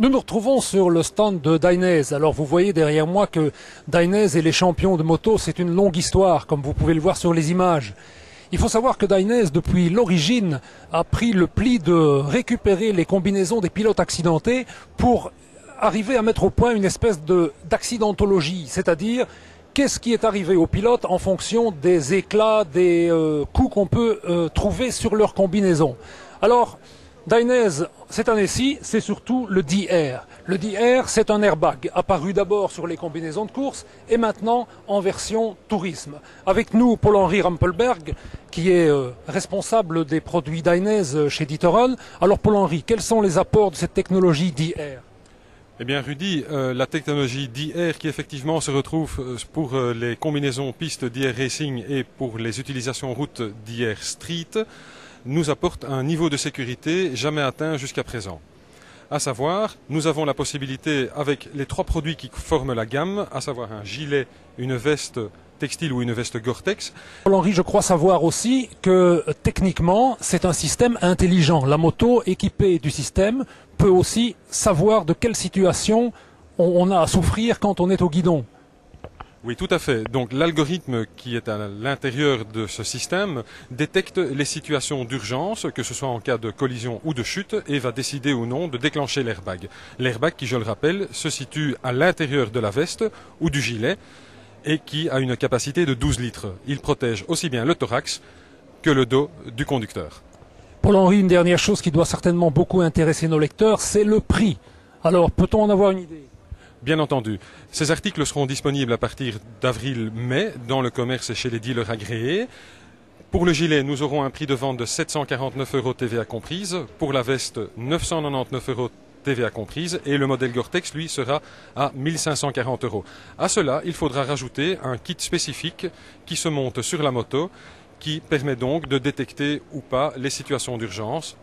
Nous nous retrouvons sur le stand de Dainese. Alors vous voyez derrière moi que Dainese et les champions de moto, c'est une longue histoire, comme vous pouvez le voir sur les images. Il faut savoir que Dainese, depuis l'origine, a pris le pli de récupérer les combinaisons des pilotes accidentés pour arriver à mettre au point une espèce d'accidentologie, c'est-à-dire qu'est-ce qui est arrivé aux pilotes en fonction des éclats, des coups qu'on peut trouver sur leur combinaison. Alors, Dainese, cette année-ci, c'est surtout le DR. Le DR, c'est un airbag, apparu d'abord sur les combinaisons de course et maintenant en version tourisme. Avec nous, Paul-Henri Rampelberg, qui est responsable des produits Dainese chez D'Ieteren. Alors Paul-Henri, quels sont les apports de cette technologie DR ? Eh bien Rudy, la technologie DR qui effectivement se retrouve pour les combinaisons pistes DR Racing et pour les utilisations route DR Street nous apporte un niveau de sécurité jamais atteint jusqu'à présent. À savoir, nous avons la possibilité avec les trois produits qui forment la gamme, à savoir un gilet, une veste textile ou une veste Gore-Tex. Paul-Henri, je crois savoir aussi que techniquement, c'est un système intelligent. La moto équipée du système peut aussi savoir de quelle situation on a à souffrir quand on est au guidon. Oui, tout à fait. Donc l'algorithme qui est à l'intérieur de ce système détecte les situations d'urgence, que ce soit en cas de collision ou de chute, et va décider ou non de déclencher l'airbag. L'airbag qui, je le rappelle, se situe à l'intérieur de la veste ou du gilet et qui a une capacité de 12 litres. Il protège aussi bien le thorax que le dos du conducteur. Paul-Henri, une dernière chose qui doit certainement beaucoup intéresser nos lecteurs, c'est le prix. Alors, peut-on en avoir une idée ? Bien entendu. Ces articles seront disponibles à partir d'avril-mai dans le commerce et chez les dealers agréés. Pour le gilet, nous aurons un prix de vente de 749 € TVA comprise. Pour la veste, 999 € TVA comprise. Et le modèle Gore-Tex, lui, sera à 1540 €. À cela, il faudra rajouter un kit spécifique qui se monte sur la moto, qui permet donc de détecter ou pas les situations d'urgence.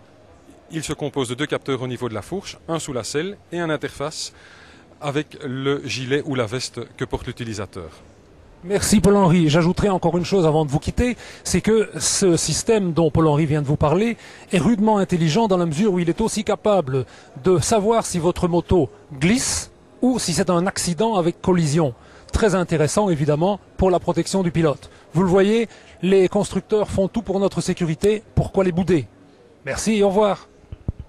Il se compose de 2 capteurs au niveau de la fourche, un sous la selle et une interface avec le gilet ou la veste que porte l'utilisateur. Merci Paul-Henri. J'ajouterai encore une chose avant de vous quitter, c'est que ce système dont Paul-Henri vient de vous parler est rudement intelligent dans la mesure où il est aussi capable de savoir si votre moto glisse ou si c'est un accident avec collision. Très intéressant évidemment pour la protection du pilote. Vous le voyez, les constructeurs font tout pour notre sécurité, pourquoi les bouder ? Merci et au revoir.